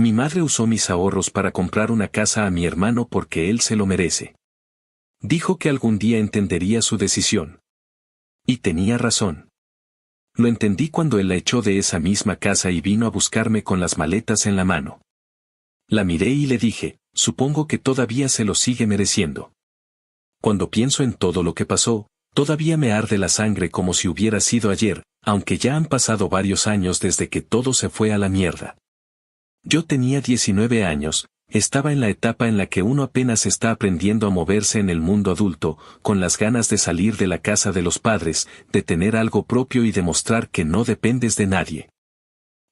Mi madre usó mis ahorros para comprar una casa a mi hermano porque él se lo merece. Dijo que algún día entendería su decisión. Y tenía razón. Lo entendí cuando él la echó de esa misma casa y vino a buscarme con las maletas en la mano. La miré y le dije, supongo que todavía se lo sigue mereciendo. Cuando pienso en todo lo que pasó, todavía me arde la sangre como si hubiera sido ayer, aunque ya han pasado varios años desde que todo se fue a la mierda. Yo tenía 19 años, estaba en la etapa en la que uno apenas está aprendiendo a moverse en el mundo adulto, con las ganas de salir de la casa de los padres, de tener algo propio y demostrar que no dependes de nadie.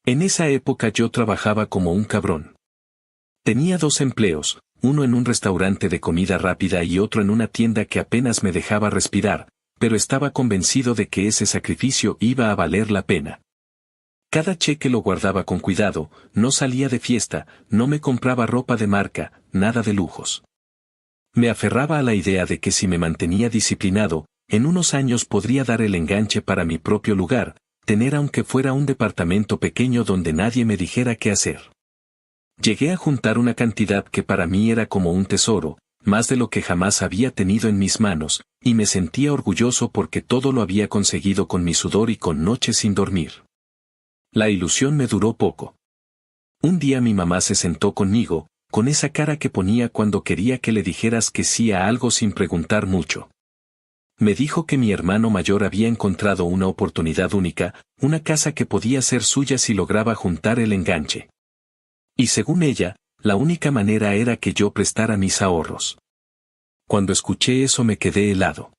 En esa época yo trabajaba como un cabrón. Tenía 2 empleos, uno en un restaurante de comida rápida y otro en una tienda que apenas me dejaba respirar, pero estaba convencido de que ese sacrificio iba a valer la pena. Cada cheque lo guardaba con cuidado, no salía de fiesta, no me compraba ropa de marca, nada de lujos. Me aferraba a la idea de que si me mantenía disciplinado, en unos años podría dar el enganche para mi propio lugar, tener aunque fuera un departamento pequeño donde nadie me dijera qué hacer. Llegué a juntar una cantidad que para mí era como un tesoro, más de lo que jamás había tenido en mis manos, y me sentía orgulloso porque todo lo había conseguido con mi sudor y con noches sin dormir. La ilusión me duró poco. Un día mi mamá se sentó conmigo, con esa cara que ponía cuando quería que le dijeras que sí a algo sin preguntar mucho. Me dijo que mi hermano mayor había encontrado una oportunidad única, una casa que podía ser suya si lograba juntar el enganche. Y según ella, la única manera era que yo prestara mis ahorros. Cuando escuché eso me quedé helado.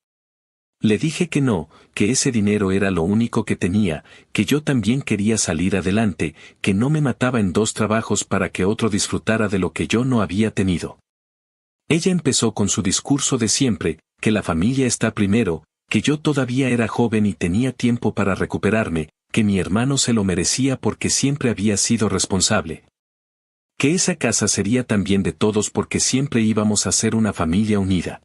Le dije que no, que ese dinero era lo único que tenía, que yo también quería salir adelante, que no me mataba en 2 trabajos para que otro disfrutara de lo que yo no había tenido. Ella empezó con su discurso de siempre, que la familia está primero, que yo todavía era joven y tenía tiempo para recuperarme, que mi hermano se lo merecía porque siempre había sido responsable. Que esa casa sería también de todos porque siempre íbamos a ser una familia unida.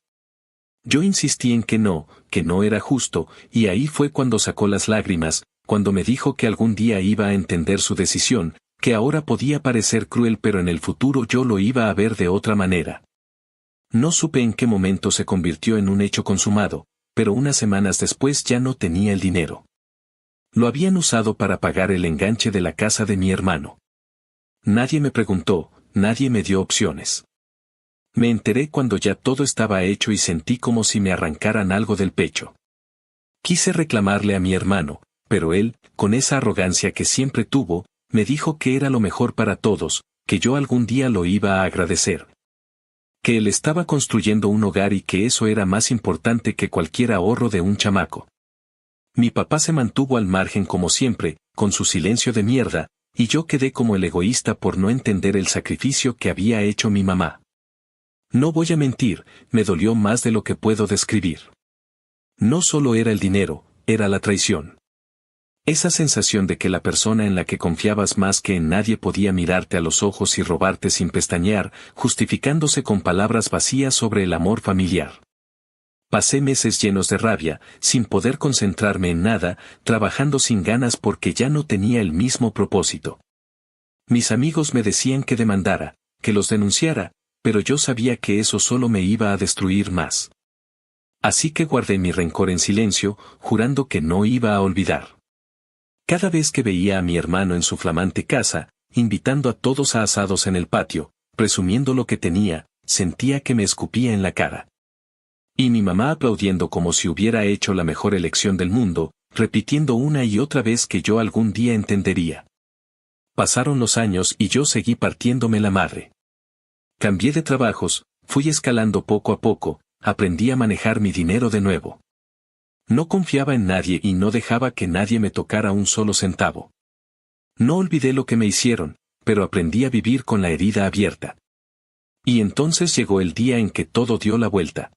Yo insistí en que no era justo, y ahí fue cuando sacó las lágrimas, cuando me dijo que algún día iba a entender su decisión, que ahora podía parecer cruel pero en el futuro yo lo iba a ver de otra manera. No supe en qué momento se convirtió en un hecho consumado, pero unas semanas después ya no tenía el dinero. Lo habían usado para pagar el enganche de la casa de mi hermano. Nadie me preguntó, nadie me dio opciones. Me enteré cuando ya todo estaba hecho y sentí como si me arrancaran algo del pecho. Quise reclamarle a mi hermano, pero él, con esa arrogancia que siempre tuvo, me dijo que era lo mejor para todos, que yo algún día lo iba a agradecer. Que él estaba construyendo un hogar y que eso era más importante que cualquier ahorro de un chamaco. Mi papá se mantuvo al margen como siempre, con su silencio de mierda, y yo quedé como el egoísta por no entender el sacrificio que había hecho mi mamá. No voy a mentir, me dolió más de lo que puedo describir. No solo era el dinero, era la traición. Esa sensación de que la persona en la que confiabas más que en nadie podía mirarte a los ojos y robarte sin pestañear, justificándose con palabras vacías sobre el amor familiar. Pasé meses llenos de rabia, sin poder concentrarme en nada, trabajando sin ganas porque ya no tenía el mismo propósito. Mis amigos me decían que demandara, que los denunciara, pero yo sabía que eso solo me iba a destruir más. Así que guardé mi rencor en silencio, jurando que no iba a olvidar. Cada vez que veía a mi hermano en su flamante casa, invitando a todos a asados en el patio, presumiendo lo que tenía, sentía que me escupía en la cara. Y mi mamá aplaudiendo como si hubiera hecho la mejor elección del mundo, repitiendo una y otra vez que yo algún día entendería. Pasaron los años y yo seguí partiéndome la madre. Cambié de trabajos, fui escalando poco a poco, aprendí a manejar mi dinero de nuevo. No confiaba en nadie y no dejaba que nadie me tocara un solo centavo. No olvidé lo que me hicieron, pero aprendí a vivir con la herida abierta. Y entonces llegó el día en que todo dio la vuelta.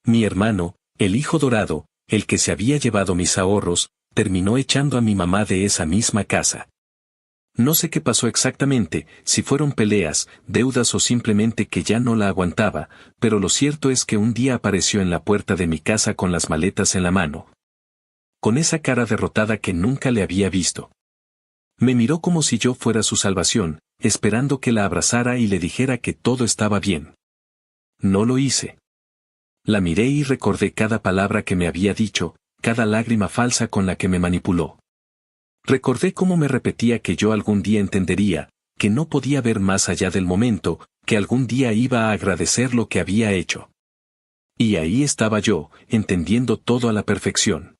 Mi hermano, el hijo dorado, el que se había llevado mis ahorros, terminó echando a mi mamá de esa misma casa. No sé qué pasó exactamente, si fueron peleas, deudas o simplemente que ya no la aguantaba, pero lo cierto es que un día apareció en la puerta de mi casa con las maletas en la mano. Con esa cara derrotada que nunca le había visto. Me miró como si yo fuera su salvación, esperando que la abrazara y le dijera que todo estaba bien. No lo hice. La miré y recordé cada palabra que me había dicho, cada lágrima falsa con la que me manipuló. Recordé cómo me repetía que yo algún día entendería, que no podía ver más allá del momento, que algún día iba a agradecer lo que había hecho. Y ahí estaba yo, entendiendo todo a la perfección.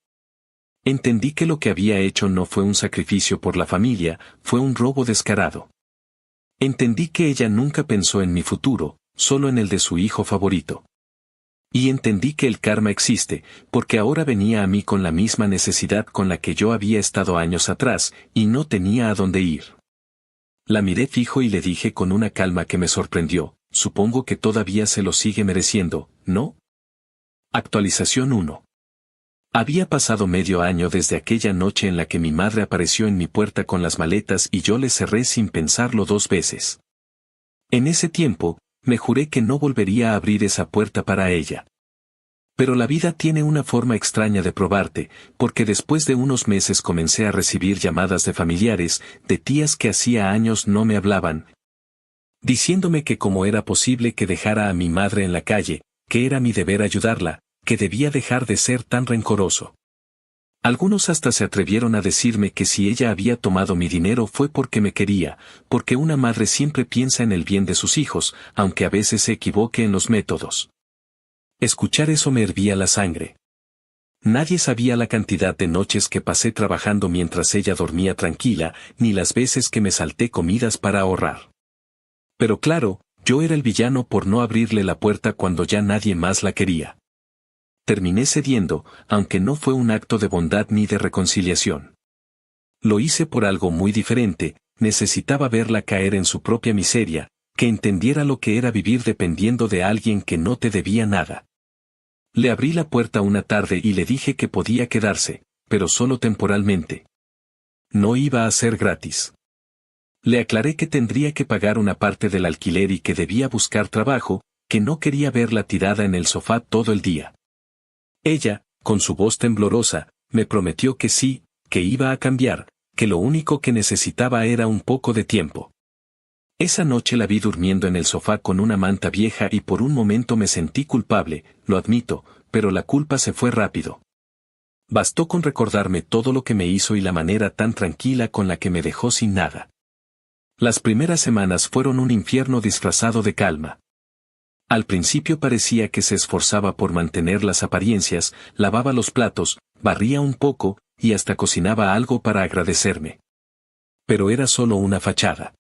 Entendí que lo que había hecho no fue un sacrificio por la familia, fue un robo descarado. Entendí que ella nunca pensó en mi futuro, solo en el de su hijo favorito. Y entendí que el karma existe, porque ahora venía a mí con la misma necesidad con la que yo había estado años atrás, y no tenía a dónde ir. La miré fijo y le dije con una calma que me sorprendió, supongo que todavía se lo sigue mereciendo, ¿no? Actualización 1. Había pasado medio año desde aquella noche en la que mi madre apareció en mi puerta con las maletas y yo le cerré sin pensarlo 2 veces. En ese tiempo, me juré que no volvería a abrir esa puerta para ella. Pero la vida tiene una forma extraña de probarte, porque después de unos meses comencé a recibir llamadas de familiares, de tías que hacía años no me hablaban, diciéndome que cómo era posible que dejara a mi madre en la calle, que era mi deber ayudarla, que debía dejar de ser tan rencoroso. Algunos hasta se atrevieron a decirme que si ella había tomado mi dinero fue porque me quería, porque una madre siempre piensa en el bien de sus hijos, aunque a veces se equivoque en los métodos. Escuchar eso me hervía la sangre. Nadie sabía la cantidad de noches que pasé trabajando mientras ella dormía tranquila, ni las veces que me salté comidas para ahorrar. Pero claro, yo era el villano por no abrirle la puerta cuando ya nadie más la quería. Terminé cediendo, aunque no fue un acto de bondad ni de reconciliación. Lo hice por algo muy diferente, necesitaba verla caer en su propia miseria, que entendiera lo que era vivir dependiendo de alguien que no te debía nada. Le abrí la puerta una tarde y le dije que podía quedarse, pero solo temporalmente. No iba a ser gratis. Le aclaré que tendría que pagar una parte del alquiler y que debía buscar trabajo, que no quería verla tirada en el sofá todo el día. Ella, con su voz temblorosa, me prometió que sí, que iba a cambiar, que lo único que necesitaba era un poco de tiempo. Esa noche la vi durmiendo en el sofá con una manta vieja y por un momento me sentí culpable, lo admito, pero la culpa se fue rápido. Bastó con recordarme todo lo que me hizo y la manera tan tranquila con la que me dejó sin nada. Las primeras semanas fueron un infierno disfrazado de calma. Al principio parecía que se esforzaba por mantener las apariencias, lavaba los platos, barría un poco, y hasta cocinaba algo para agradecerme. Pero era solo una fachada.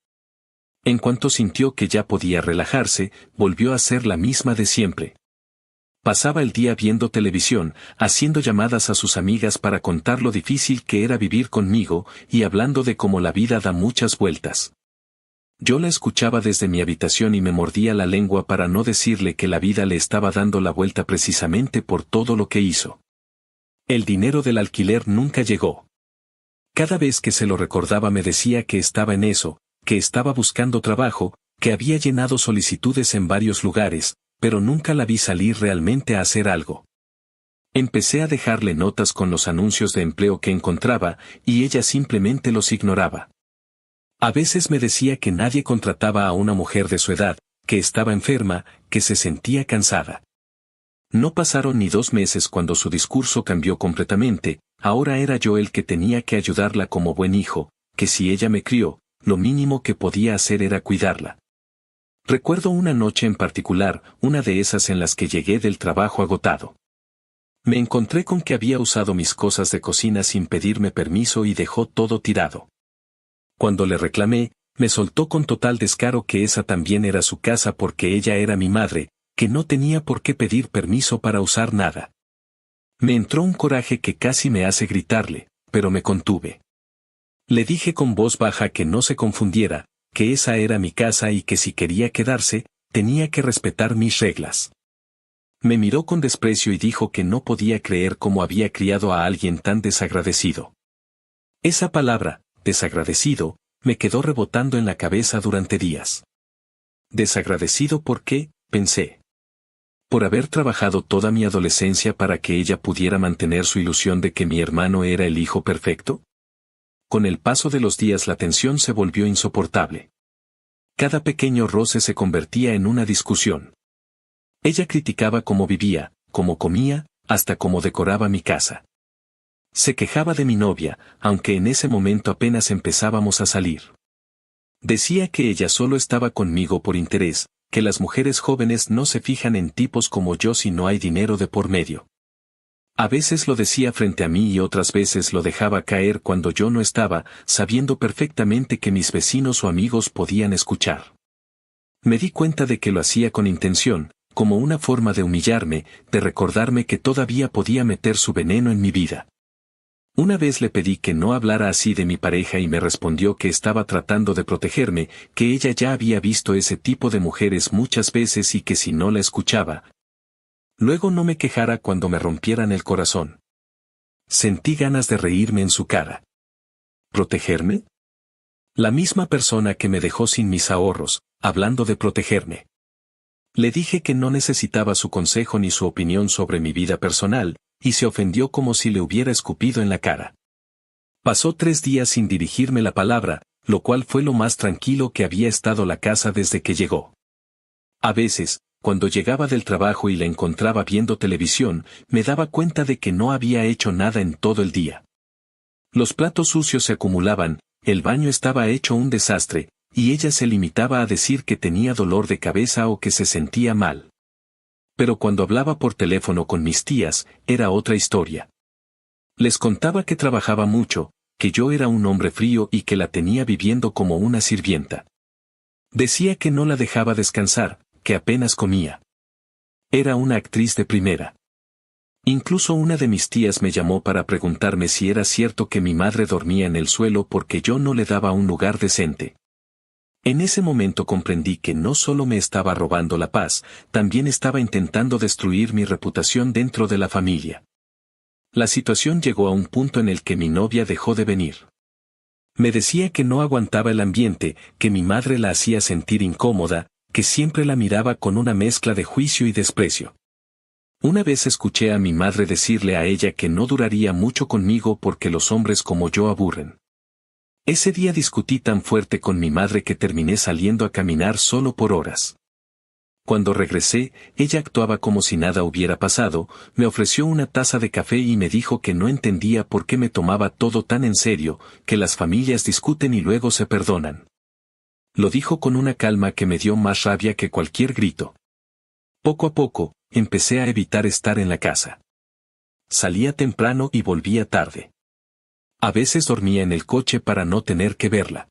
En cuanto sintió que ya podía relajarse, volvió a ser la misma de siempre. Pasaba el día viendo televisión, haciendo llamadas a sus amigas para contar lo difícil que era vivir conmigo, y hablando de cómo la vida da muchas vueltas. Yo la escuchaba desde mi habitación y me mordía la lengua para no decirle que la vida le estaba dando la vuelta precisamente por todo lo que hizo. El dinero del alquiler nunca llegó. Cada vez que se lo recordaba me decía que estaba en eso, que estaba buscando trabajo, que había llenado solicitudes en varios lugares, pero nunca la vi salir realmente a hacer algo. Empecé a dejarle notas con los anuncios de empleo que encontraba, y ella simplemente los ignoraba. A veces me decía que nadie contrataba a una mujer de su edad, que estaba enferma, que se sentía cansada. No pasaron ni 2 meses cuando su discurso cambió completamente, ahora era yo el que tenía que ayudarla como buen hijo, que si ella me crió, lo mínimo que podía hacer era cuidarla. Recuerdo una noche en particular, una de esas en las que llegué del trabajo agotado. Me encontré con que había usado mis cosas de cocina sin pedirme permiso y dejó todo tirado. Cuando le reclamé, me soltó con total descaro que esa también era su casa porque ella era mi madre, que no tenía por qué pedir permiso para usar nada. Me entró un coraje que casi me hace gritarle, pero me contuve. Le dije con voz baja que no se confundiera, que esa era mi casa y que si quería quedarse, tenía que respetar mis reglas. Me miró con desprecio y dijo que no podía creer cómo había criado a alguien tan desagradecido. Esa palabra, desagradecido, me quedó rebotando en la cabeza durante días. ¿Desagradecido por qué?, pensé. ¿Por haber trabajado toda mi adolescencia para que ella pudiera mantener su ilusión de que mi hermano era el hijo perfecto? Con el paso de los días la tensión se volvió insoportable. Cada pequeño roce se convertía en una discusión. Ella criticaba cómo vivía, cómo comía, hasta cómo decoraba mi casa. Se quejaba de mi novia, aunque en ese momento apenas empezábamos a salir. Decía que ella solo estaba conmigo por interés, que las mujeres jóvenes no se fijan en tipos como yo si no hay dinero de por medio. A veces lo decía frente a mí y otras veces lo dejaba caer cuando yo no estaba, sabiendo perfectamente que mis vecinos o amigos podían escuchar. Me di cuenta de que lo hacía con intención, como una forma de humillarme, de recordarme que todavía podía meter su veneno en mi vida. Una vez le pedí que no hablara así de mi pareja y me respondió que estaba tratando de protegerme, que ella ya había visto ese tipo de mujeres muchas veces y que si no la escuchaba, luego no me quejara cuando me rompieran el corazón. Sentí ganas de reírme en su cara. ¿Protegerme? La misma persona que me dejó sin mis ahorros, hablando de protegerme. Le dije que no necesitaba su consejo ni su opinión sobre mi vida personal, y se ofendió como si le hubiera escupido en la cara. Pasó 3 días sin dirigirme la palabra, lo cual fue lo más tranquilo que había estado la casa desde que llegó. A veces, cuando llegaba del trabajo y la encontraba viendo televisión, me daba cuenta de que no había hecho nada en todo el día. Los platos sucios se acumulaban, el baño estaba hecho un desastre, y ella se limitaba a decir que tenía dolor de cabeza o que se sentía mal. Pero cuando hablaba por teléfono con mis tías, era otra historia. Les contaba que trabajaba mucho, que yo era un hombre frío y que la tenía viviendo como una sirvienta. Decía que no la dejaba descansar, que apenas comía. Era una actriz de primera. Incluso una de mis tías me llamó para preguntarme si era cierto que mi madre dormía en el suelo porque yo no le daba un lugar decente. En ese momento comprendí que no solo me estaba robando la paz, también estaba intentando destruir mi reputación dentro de la familia. La situación llegó a un punto en el que mi novia dejó de venir. Me decía que no aguantaba el ambiente, que mi madre la hacía sentir incómoda, que siempre la miraba con una mezcla de juicio y desprecio. Una vez escuché a mi madre decirle a ella que no duraría mucho conmigo porque los hombres como yo aburren. Ese día discutí tan fuerte con mi madre que terminé saliendo a caminar solo por horas. Cuando regresé, ella actuaba como si nada hubiera pasado, me ofreció una taza de café y me dijo que no entendía por qué me tomaba todo tan en serio, que las familias discuten y luego se perdonan. Lo dijo con una calma que me dio más rabia que cualquier grito. Poco a poco, empecé a evitar estar en la casa. Salía temprano y volvía tarde. A veces dormía en el coche para no tener que verla.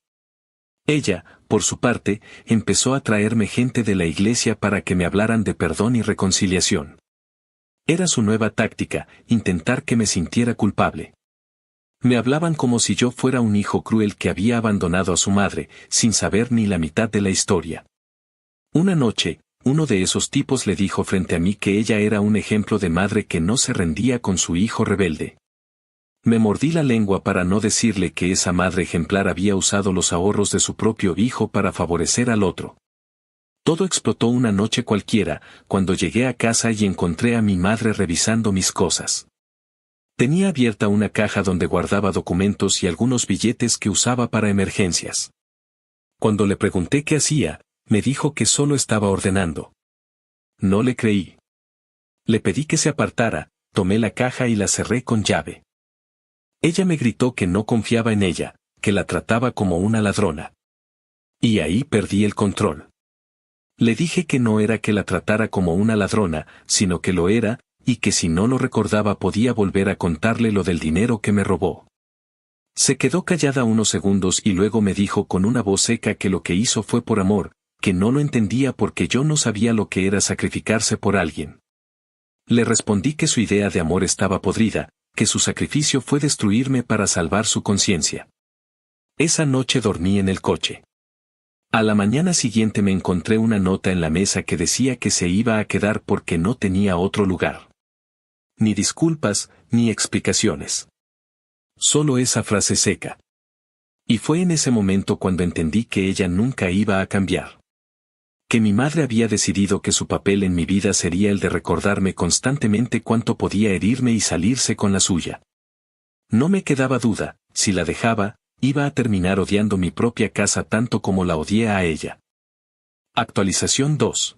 Ella, por su parte, empezó a traerme gente de la iglesia para que me hablaran de perdón y reconciliación. Era su nueva táctica, intentar que me sintiera culpable. Me hablaban como si yo fuera un hijo cruel que había abandonado a su madre, sin saber ni la mitad de la historia. Una noche, uno de esos tipos le dijo frente a mí que ella era un ejemplo de madre que no se rendía con su hijo rebelde. Me mordí la lengua para no decirle que esa madre ejemplar había usado los ahorros de su propio hijo para favorecer al otro. Todo explotó una noche cualquiera, cuando llegué a casa y encontré a mi madre revisando mis cosas. Tenía abierta una caja donde guardaba documentos y algunos billetes que usaba para emergencias. Cuando le pregunté qué hacía, me dijo que solo estaba ordenando. No le creí. Le pedí que se apartara, tomé la caja y la cerré con llave. Ella me gritó que no confiaba en ella, que la trataba como una ladrona. Y ahí perdí el control. Le dije que no era que la tratara como una ladrona, sino que lo era, y que si no lo recordaba podía volver a contarle lo del dinero que me robó. Se quedó callada unos segundos y luego me dijo con una voz seca que lo que hizo fue por amor, que no lo entendía porque yo no sabía lo que era sacrificarse por alguien. Le respondí que su idea de amor estaba podrida, que su sacrificio fue destruirme para salvar su conciencia. Esa noche dormí en el coche. A la mañana siguiente me encontré una nota en la mesa que decía que se iba a quedar porque no tenía otro lugar. Ni disculpas, ni explicaciones. Solo esa frase seca. Y fue en ese momento cuando entendí que ella nunca iba a cambiar. Que mi madre había decidido que su papel en mi vida sería el de recordarme constantemente cuánto podía herirme y salirse con la suya. No me quedaba duda, si la dejaba, iba a terminar odiando mi propia casa tanto como la odié a ella. Actualización 2.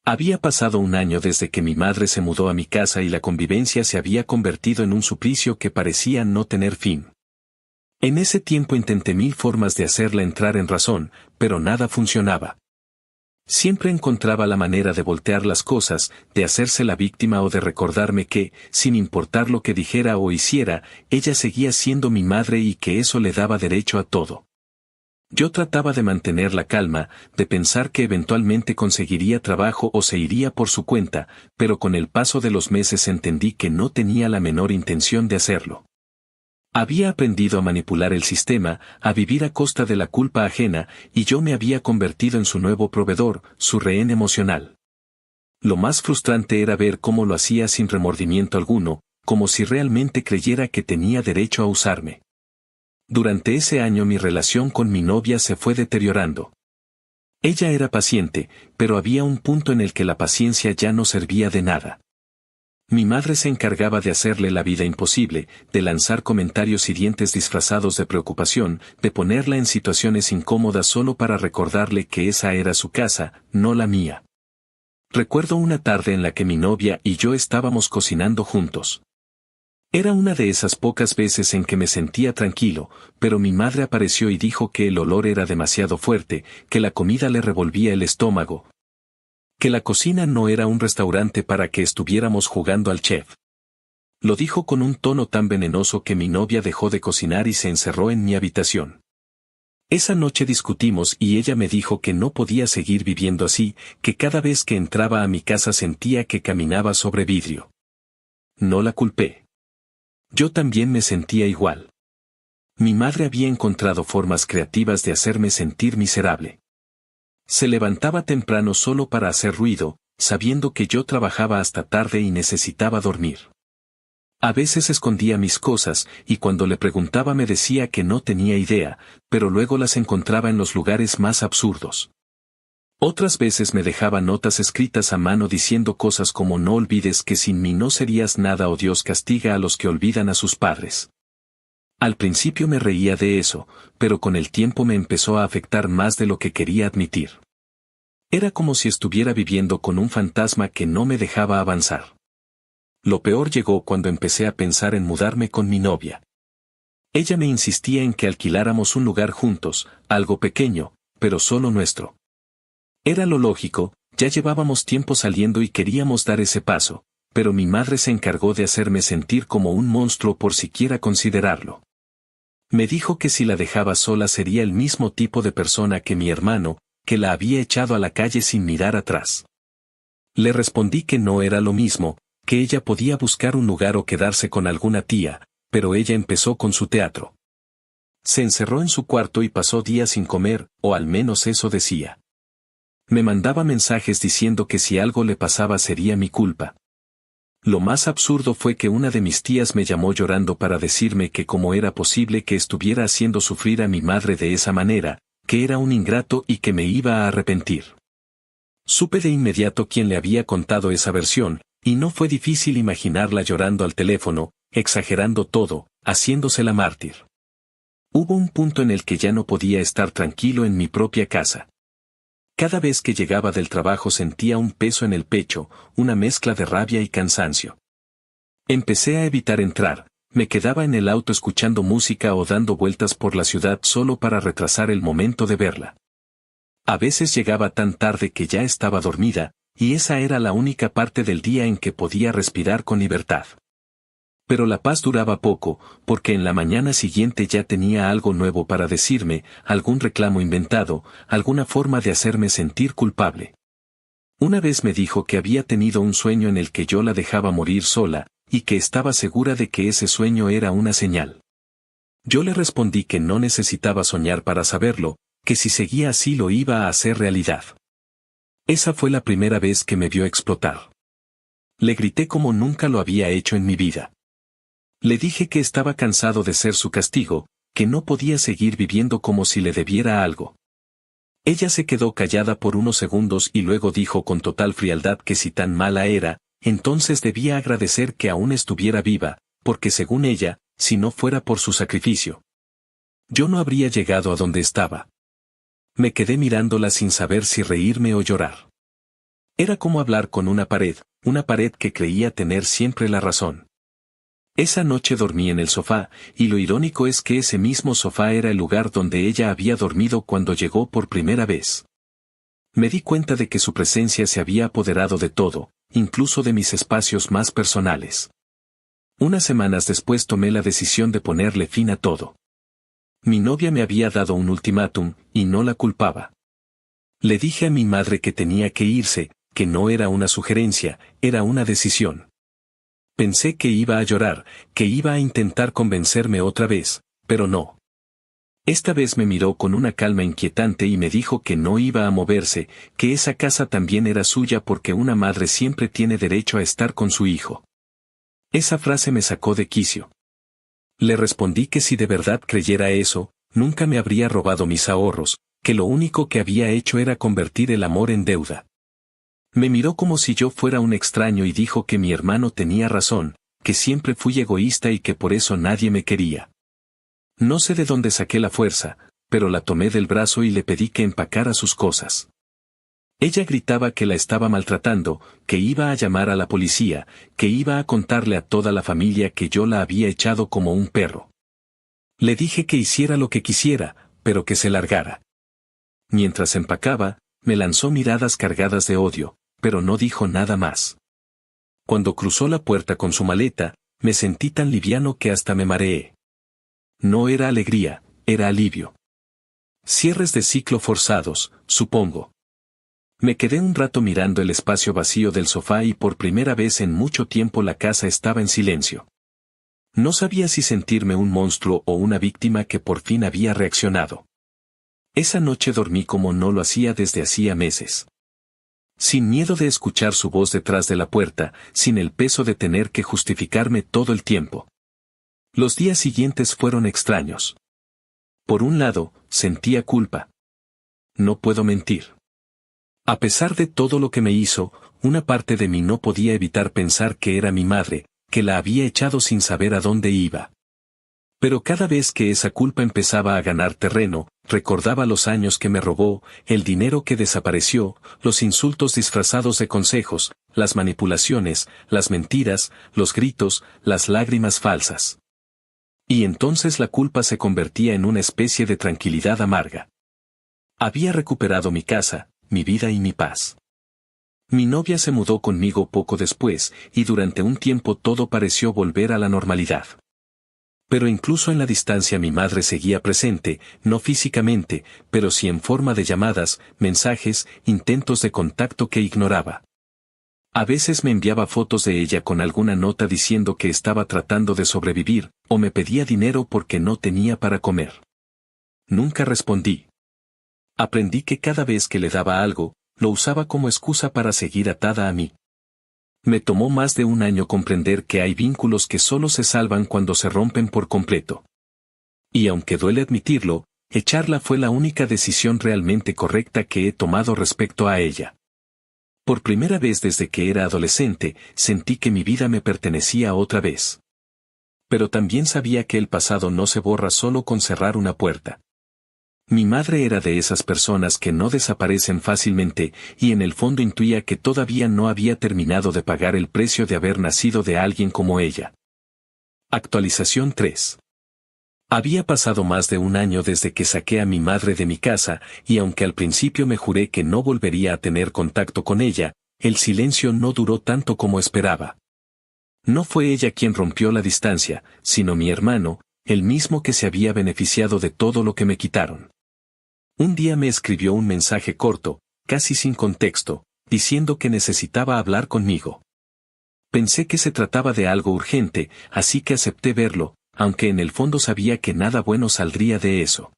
Había pasado un año desde que mi madre se mudó a mi casa y la convivencia se había convertido en un suplicio que parecía no tener fin. En ese tiempo intenté mil formas de hacerla entrar en razón, pero nada funcionaba. Siempre encontraba la manera de voltear las cosas, de hacerse la víctima o de recordarme que, sin importar lo que dijera o hiciera, ella seguía siendo mi madre y que eso le daba derecho a todo. Yo trataba de mantener la calma, de pensar que eventualmente conseguiría trabajo o se iría por su cuenta, pero con el paso de los meses entendí que no tenía la menor intención de hacerlo. Había aprendido a manipular el sistema, a vivir a costa de la culpa ajena, y yo me había convertido en su nuevo proveedor, su rehén emocional. Lo más frustrante era ver cómo lo hacía sin remordimiento alguno, como si realmente creyera que tenía derecho a usarme. Durante ese año mi relación con mi novia se fue deteriorando. Ella era paciente, pero había un punto en el que la paciencia ya no servía de nada. Mi madre se encargaba de hacerle la vida imposible, de lanzar comentarios hirientes disfrazados de preocupación, de ponerla en situaciones incómodas solo para recordarle que esa era su casa, no la mía. Recuerdo una tarde en la que mi novia y yo estábamos cocinando juntos. Era una de esas pocas veces en que me sentía tranquilo, pero mi madre apareció y dijo que el olor era demasiado fuerte, que la comida le revolvía el estómago, que la cocina no era un restaurante para que estuviéramos jugando al chef. Lo dijo con un tono tan venenoso que mi novia dejó de cocinar y se encerró en mi habitación. Esa noche discutimos y ella me dijo que no podía seguir viviendo así, que cada vez que entraba a mi casa sentía que caminaba sobre vidrio. No la culpé. Yo también me sentía igual. Mi madre había encontrado formas creativas de hacerme sentir miserable. Se levantaba temprano solo para hacer ruido, sabiendo que yo trabajaba hasta tarde y necesitaba dormir. A veces escondía mis cosas, y cuando le preguntaba me decía que no tenía idea, pero luego las encontraba en los lugares más absurdos. Otras veces me dejaba notas escritas a mano diciendo cosas como no olvides que sin mí no serías nada o Dios castiga a los que olvidan a sus padres. Al principio me reía de eso, pero con el tiempo me empezó a afectar más de lo que quería admitir. Era como si estuviera viviendo con un fantasma que no me dejaba avanzar. Lo peor llegó cuando empecé a pensar en mudarme con mi novia. Ella me insistía en que alquiláramos un lugar juntos, algo pequeño, pero solo nuestro. Era lo lógico, ya llevábamos tiempo saliendo y queríamos dar ese paso, pero mi madre se encargó de hacerme sentir como un monstruo por siquiera considerarlo. Me dijo que si la dejaba sola sería el mismo tipo de persona que mi hermano, que la había echado a la calle sin mirar atrás. Le respondí que no era lo mismo, que ella podía buscar un lugar o quedarse con alguna tía, pero ella empezó con su teatro. Se encerró en su cuarto y pasó días sin comer, o al menos eso decía. Me mandaba mensajes diciendo que si algo le pasaba sería mi culpa. Lo más absurdo fue que una de mis tías me llamó llorando para decirme que cómo era posible que estuviera haciendo sufrir a mi madre de esa manera, que era un ingrato y que me iba a arrepentir. Supe de inmediato quién le había contado esa versión, y no fue difícil imaginarla llorando al teléfono, exagerando todo, haciéndose la mártir. Hubo un punto en el que ya no podía estar tranquilo en mi propia casa. Cada vez que llegaba del trabajo sentía un peso en el pecho, una mezcla de rabia y cansancio. Empecé a evitar entrar, me quedaba en el auto escuchando música o dando vueltas por la ciudad solo para retrasar el momento de verla. A veces llegaba tan tarde que ya estaba dormida, y esa era la única parte del día en que podía respirar con libertad. Pero la paz duraba poco, porque en la mañana siguiente ya tenía algo nuevo para decirme, algún reclamo inventado, alguna forma de hacerme sentir culpable. Una vez me dijo que había tenido un sueño en el que yo la dejaba morir sola, y que estaba segura de que ese sueño era una señal. Yo le respondí que no necesitaba soñar para saberlo, que si seguía así lo iba a hacer realidad. Esa fue la primera vez que me vio explotar. Le grité como nunca lo había hecho en mi vida. Le dije que estaba cansado de ser su castigo, que no podía seguir viviendo como si le debiera algo. Ella se quedó callada por unos segundos y luego dijo con total frialdad que si tan mala era, entonces debía agradecer que aún estuviera viva, porque según ella, si no fuera por su sacrificio, yo no habría llegado a donde estaba. Me quedé mirándola sin saber si reírme o llorar. Era como hablar con una pared que creía tener siempre la razón. Esa noche dormí en el sofá, y lo irónico es que ese mismo sofá era el lugar donde ella había dormido cuando llegó por primera vez. Me di cuenta de que su presencia se había apoderado de todo, incluso de mis espacios más personales. Unas semanas después tomé la decisión de ponerle fin a todo. Mi novia me había dado un ultimátum, y no la culpaba. Le dije a mi madre que tenía que irse, que no era una sugerencia, era una decisión. Pensé que iba a llorar, que iba a intentar convencerme otra vez, pero no. Esta vez me miró con una calma inquietante y me dijo que no iba a moverse, que esa casa también era suya porque una madre siempre tiene derecho a estar con su hijo. Esa frase me sacó de quicio. Le respondí que si de verdad creyera eso, nunca me habría robado mis ahorros, que lo único que había hecho era convertir el amor en deuda. Me miró como si yo fuera un extraño y dijo que mi hermano tenía razón, que siempre fui egoísta y que por eso nadie me quería. No sé de dónde saqué la fuerza, pero la tomé del brazo y le pedí que empacara sus cosas. Ella gritaba que la estaba maltratando, que iba a llamar a la policía, que iba a contarle a toda la familia que yo la había echado como un perro. Le dije que hiciera lo que quisiera, pero que se largara. Mientras empacaba, me lanzó miradas cargadas de odio, pero no dijo nada más. Cuando cruzó la puerta con su maleta, me sentí tan liviano que hasta me mareé. No era alegría, era alivio. Cierres de ciclo forzados, supongo. Me quedé un rato mirando el espacio vacío del sofá y por primera vez en mucho tiempo la casa estaba en silencio. No sabía si sentirme un monstruo o una víctima que por fin había reaccionado. Esa noche dormí como no lo hacía desde hacía meses. Sin miedo de escuchar su voz detrás de la puerta, sin el peso de tener que justificarme todo el tiempo. Los días siguientes fueron extraños. Por un lado, sentía culpa. No puedo mentir. A pesar de todo lo que me hizo, una parte de mí no podía evitar pensar que era mi madre, que la había echado sin saber a dónde iba. Pero cada vez que esa culpa empezaba a ganar terreno, recordaba los años que me robó, el dinero que desapareció, los insultos disfrazados de consejos, las manipulaciones, las mentiras, los gritos, las lágrimas falsas. Y entonces la culpa se convertía en una especie de tranquilidad amarga. Había recuperado mi casa, mi vida y mi paz. Mi novia se mudó conmigo poco después, y durante un tiempo todo pareció volver a la normalidad. Pero incluso en la distancia mi madre seguía presente, no físicamente, pero sí en forma de llamadas, mensajes, intentos de contacto que ignoraba. A veces me enviaba fotos de ella con alguna nota diciendo que estaba tratando de sobrevivir, o me pedía dinero porque no tenía para comer. Nunca respondí. Aprendí que cada vez que le daba algo, lo usaba como excusa para seguir atada a mí. Me tomó más de un año comprender que hay vínculos que solo se salvan cuando se rompen por completo. Y aunque duele admitirlo, echarla fue la única decisión realmente correcta que he tomado respecto a ella. Por primera vez desde que era adolescente, sentí que mi vida me pertenecía otra vez. Pero también sabía que el pasado no se borra solo con cerrar una puerta. Mi madre era de esas personas que no desaparecen fácilmente, y en el fondo intuía que todavía no había terminado de pagar el precio de haber nacido de alguien como ella. Actualización 3. Había pasado más de un año desde que saqué a mi madre de mi casa, y aunque al principio me juré que no volvería a tener contacto con ella, el silencio no duró tanto como esperaba. No fue ella quien rompió la distancia, sino mi hermano, el mismo que se había beneficiado de todo lo que me quitaron. Un día me escribió un mensaje corto, casi sin contexto, diciendo que necesitaba hablar conmigo. Pensé que se trataba de algo urgente, así que acepté verlo, aunque en el fondo sabía que nada bueno saldría de eso.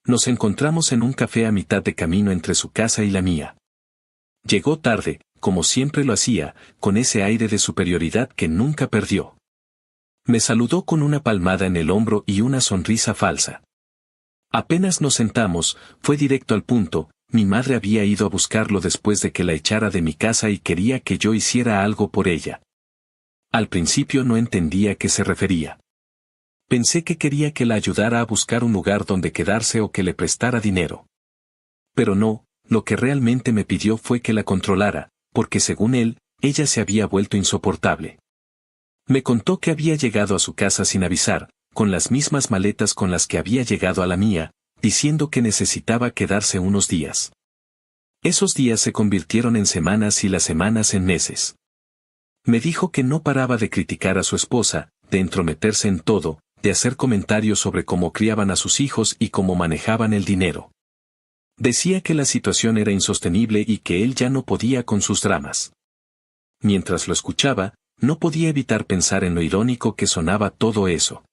Nos encontramos en un café a mitad de camino entre su casa y la mía. Llegó tarde, como siempre lo hacía, con ese aire de superioridad que nunca perdió. Me saludó con una palmada en el hombro y una sonrisa falsa. Apenas nos sentamos, fue directo al punto. Mi madre había ido a buscarlo después de que la echara de mi casa y quería que yo hiciera algo por ella. Al principio no entendía a qué se refería. Pensé que quería que la ayudara a buscar un lugar donde quedarse o que le prestara dinero. Pero no, lo que realmente me pidió fue que la controlara, porque según él, ella se había vuelto insoportable. Me contó que había llegado a su casa sin avisar, con las mismas maletas con las que había llegado a la mía, diciendo que necesitaba quedarse unos días. Esos días se convirtieron en semanas y las semanas en meses. Me dijo que no paraba de criticar a su esposa, de entrometerse en todo, de hacer comentarios sobre cómo criaban a sus hijos y cómo manejaban el dinero. Decía que la situación era insostenible y que él ya no podía con sus dramas. Mientras lo escuchaba, no podía evitar pensar en lo irónico que sonaba todo eso.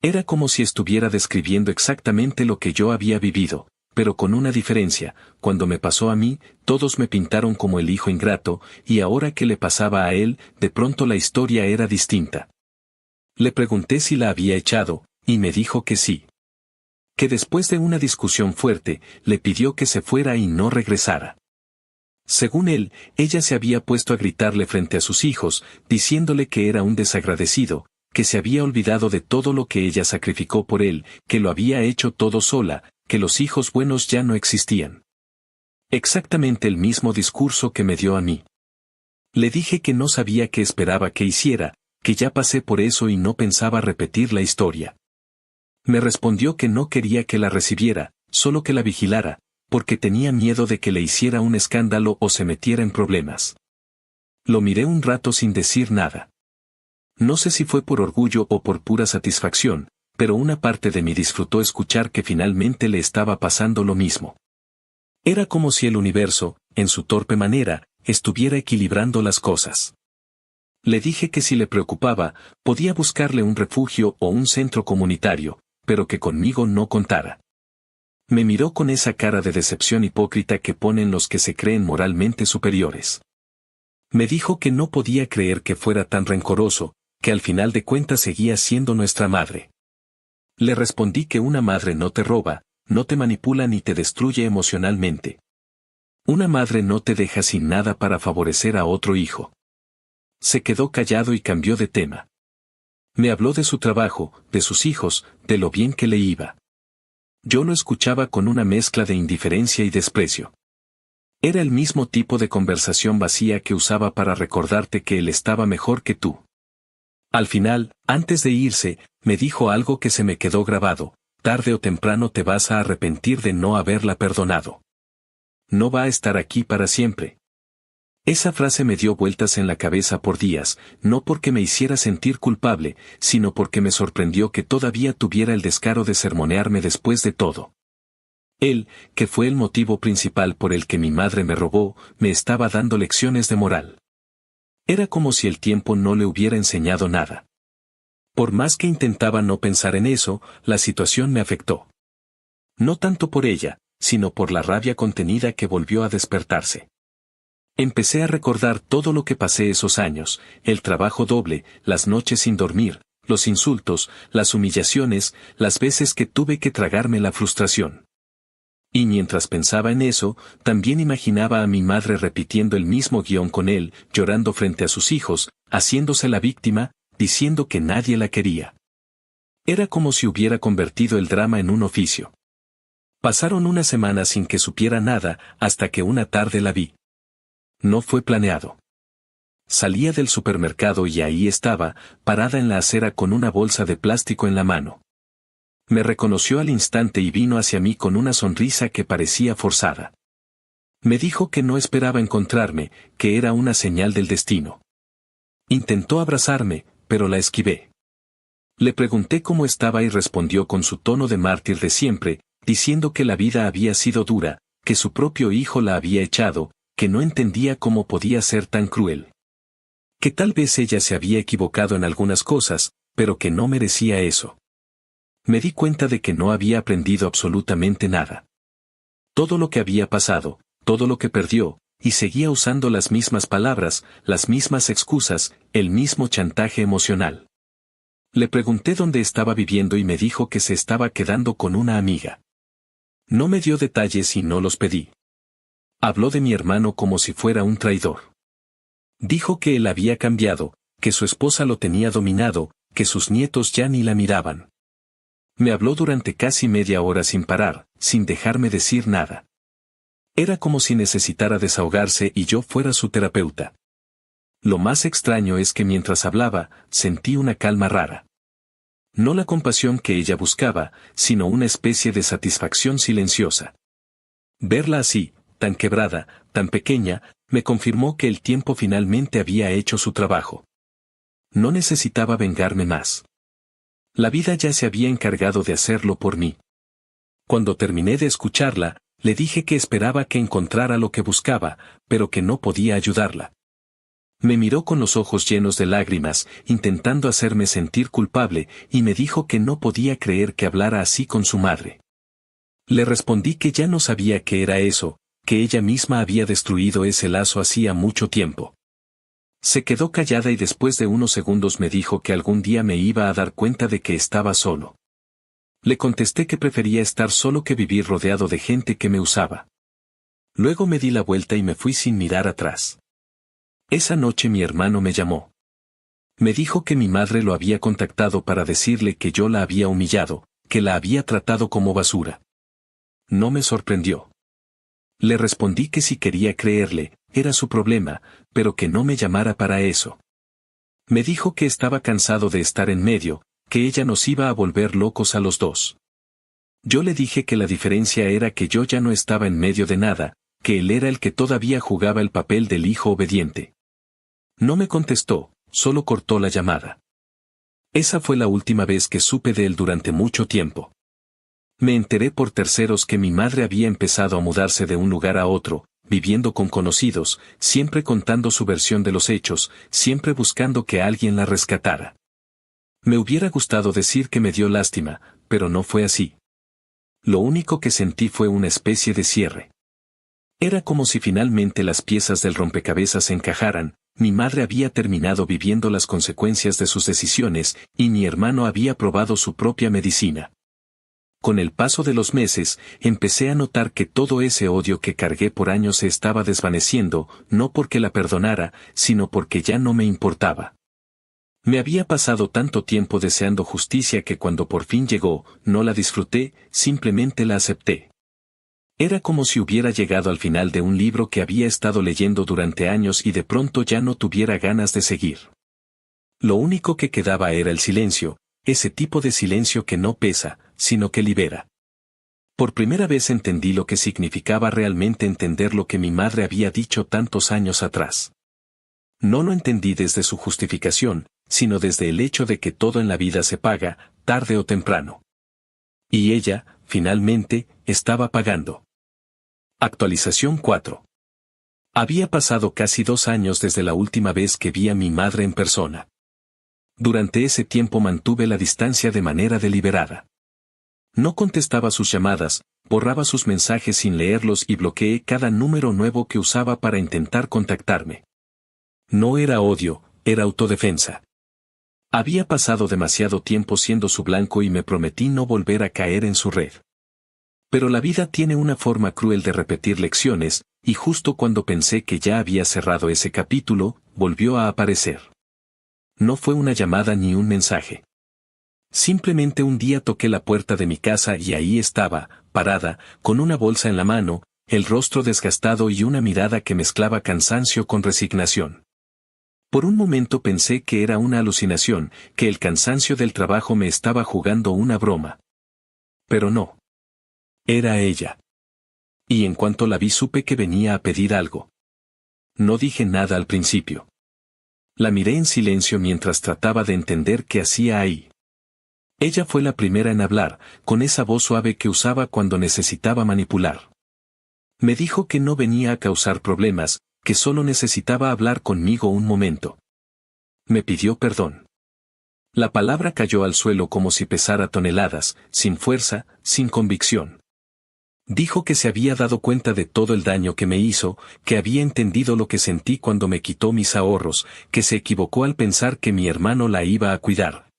Era como si estuviera describiendo exactamente lo que yo había vivido, pero con una diferencia: cuando me pasó a mí, todos me pintaron como el hijo ingrato, y ahora que le pasaba a él, de pronto la historia era distinta. Le pregunté si la había echado, y me dijo que sí. Que después de una discusión fuerte, le pidió que se fuera y no regresara. Según él, ella se había puesto a gritarle frente a sus hijos, diciéndole que era un desagradecido, que se había olvidado de todo lo que ella sacrificó por él, que lo había hecho todo sola, que los hijos buenos ya no existían. Exactamente el mismo discurso que me dio a mí. Le dije que no sabía qué esperaba que hiciera, que ya pasé por eso y no pensaba repetir la historia. Me respondió que no quería que la recibiera, solo que la vigilara, porque tenía miedo de que le hiciera un escándalo o se metiera en problemas. Lo miré un rato sin decir nada. No sé si fue por orgullo o por pura satisfacción, pero una parte de mí disfrutó escuchar que finalmente le estaba pasando lo mismo. Era como si el universo, en su torpe manera, estuviera equilibrando las cosas. Le dije que si le preocupaba, podía buscarle un refugio o un centro comunitario, pero que conmigo no contara. Me miró con esa cara de decepción hipócrita que ponen los que se creen moralmente superiores. Me dijo que no podía creer que fuera tan rencoroso, que al final de cuentas seguía siendo nuestra madre. Le respondí que una madre no te roba, no te manipula ni te destruye emocionalmente. Una madre no te deja sin nada para favorecer a otro hijo. Se quedó callado y cambió de tema. Me habló de su trabajo, de sus hijos, de lo bien que le iba. Yo lo escuchaba con una mezcla de indiferencia y desprecio. Era el mismo tipo de conversación vacía que usaba para recordarte que él estaba mejor que tú. Al final, antes de irse, me dijo algo que se me quedó grabado: tarde o temprano te vas a arrepentir de no haberla perdonado. No va a estar aquí para siempre. Esa frase me dio vueltas en la cabeza por días, no porque me hiciera sentir culpable, sino porque me sorprendió que todavía tuviera el descaro de sermonearme después de todo. Él, que fue el motivo principal por el que mi madre me robó, me estaba dando lecciones de moral. Era como si el tiempo no le hubiera enseñado nada. Por más que intentaba no pensar en eso, la situación me afectó. No tanto por ella, sino por la rabia contenida que volvió a despertarse. Empecé a recordar todo lo que pasé esos años: el trabajo doble, las noches sin dormir, los insultos, las humillaciones, las veces que tuve que tragarme la frustración. Y mientras pensaba en eso, también imaginaba a mi madre repitiendo el mismo guión con él, llorando frente a sus hijos, haciéndose la víctima, diciendo que nadie la quería. Era como si hubiera convertido el drama en un oficio. Pasaron unas semanas sin que supiera nada, hasta que una tarde la vi. No fue planeado. Salía del supermercado y ahí estaba, parada en la acera con una bolsa de plástico en la mano. Me reconoció al instante y vino hacia mí con una sonrisa que parecía forzada. Me dijo que no esperaba encontrarme, que era una señal del destino. Intentó abrazarme, pero la esquivé. Le pregunté cómo estaba y respondió con su tono de mártir de siempre, diciendo que la vida había sido dura, que su propio hijo la había echado, que no entendía cómo podía ser tan cruel. Que tal vez ella se había equivocado en algunas cosas, pero que no merecía eso. Me di cuenta de que no había aprendido absolutamente nada. Todo lo que había pasado, todo lo que perdió, y seguía usando las mismas palabras, las mismas excusas, el mismo chantaje emocional. Le pregunté dónde estaba viviendo y me dijo que se estaba quedando con una amiga. No me dio detalles y no los pedí. Habló de mi hermano como si fuera un traidor. Dijo que él había cambiado, que su esposa lo tenía dominado, que sus nietos ya ni la miraban. Me habló durante casi media hora sin parar, sin dejarme decir nada. Era como si necesitara desahogarse y yo fuera su terapeuta. Lo más extraño es que mientras hablaba, sentí una calma rara. No la compasión que ella buscaba, sino una especie de satisfacción silenciosa. Verla así, tan quebrada, tan pequeña, me confirmó que el tiempo finalmente había hecho su trabajo. No necesitaba vengarme más. La vida ya se había encargado de hacerlo por mí. Cuando terminé de escucharla, le dije que esperaba que encontrara lo que buscaba, pero que no podía ayudarla. Me miró con los ojos llenos de lágrimas, intentando hacerme sentir culpable, y me dijo que no podía creer que hablara así con su madre. Le respondí que ya no sabía qué era eso, que ella misma había destruido ese lazo hacía mucho tiempo. Se quedó callada y después de unos segundos me dijo que algún día me iba a dar cuenta de que estaba solo. Le contesté que prefería estar solo que vivir rodeado de gente que me usaba. Luego me di la vuelta y me fui sin mirar atrás. Esa noche mi hermano me llamó. Me dijo que mi madre lo había contactado para decirle que yo la había humillado, que la había tratado como basura. No me sorprendió. Le respondí que si quería creerle, era su problema, pero que no me llamara para eso. Me dijo que estaba cansado de estar en medio, que ella nos iba a volver locos a los dos. Yo le dije que la diferencia era que yo ya no estaba en medio de nada, que él era el que todavía jugaba el papel del hijo obediente. No me contestó, solo cortó la llamada. Esa fue la última vez que supe de él durante mucho tiempo. Me enteré por terceros que mi madre había empezado a mudarse de un lugar a otro, viviendo con conocidos, siempre contando su versión de los hechos, siempre buscando que alguien la rescatara. Me hubiera gustado decir que me dio lástima, pero no fue así. Lo único que sentí fue una especie de cierre. Era como si finalmente las piezas del rompecabezas encajaran, mi madre había terminado viviendo las consecuencias de sus decisiones, y mi hermano había probado su propia medicina. Con el paso de los meses, empecé a notar que todo ese odio que cargué por años se estaba desvaneciendo, no porque la perdonara, sino porque ya no me importaba. Me había pasado tanto tiempo deseando justicia que cuando por fin llegó, no la disfruté, simplemente la acepté. Era como si hubiera llegado al final de un libro que había estado leyendo durante años y de pronto ya no tuviera ganas de seguir. Lo único que quedaba era el silencio, ese tipo de silencio que no pesa, sino que libera. Por primera vez entendí lo que significaba realmente entender lo que mi madre había dicho tantos años atrás. No lo entendí desde su justificación, sino desde el hecho de que todo en la vida se paga, tarde o temprano. Y ella, finalmente, estaba pagando. Actualización 4. Había pasado casi 2 años desde la última vez que vi a mi madre en persona. Durante ese tiempo mantuve la distancia de manera deliberada. No contestaba sus llamadas, borraba sus mensajes sin leerlos y bloqueé cada número nuevo que usaba para intentar contactarme. No era odio, era autodefensa. Había pasado demasiado tiempo siendo su blanco y me prometí no volver a caer en su red. Pero la vida tiene una forma cruel de repetir lecciones, y justo cuando pensé que ya había cerrado ese capítulo, volvió a aparecer. No fue una llamada ni un mensaje. Simplemente un día toqué la puerta de mi casa y ahí estaba, parada, con una bolsa en la mano, el rostro desgastado y una mirada que mezclaba cansancio con resignación. Por un momento pensé que era una alucinación, que el cansancio del trabajo me estaba jugando una broma. Pero no. Era ella. Y en cuanto la vi supe que venía a pedir algo. No dije nada al principio. La miré en silencio mientras trataba de entender qué hacía ahí. Ella fue la primera en hablar, con esa voz suave que usaba cuando necesitaba manipular. Me dijo que no venía a causar problemas, que solo necesitaba hablar conmigo un momento. Me pidió perdón. La palabra cayó al suelo como si pesara toneladas, sin fuerza, sin convicción. Dijo que se había dado cuenta de todo el daño que me hizo, que había entendido lo que sentí cuando me quitó mis ahorros, que se equivocó al pensar que mi hermano la iba a cuidar.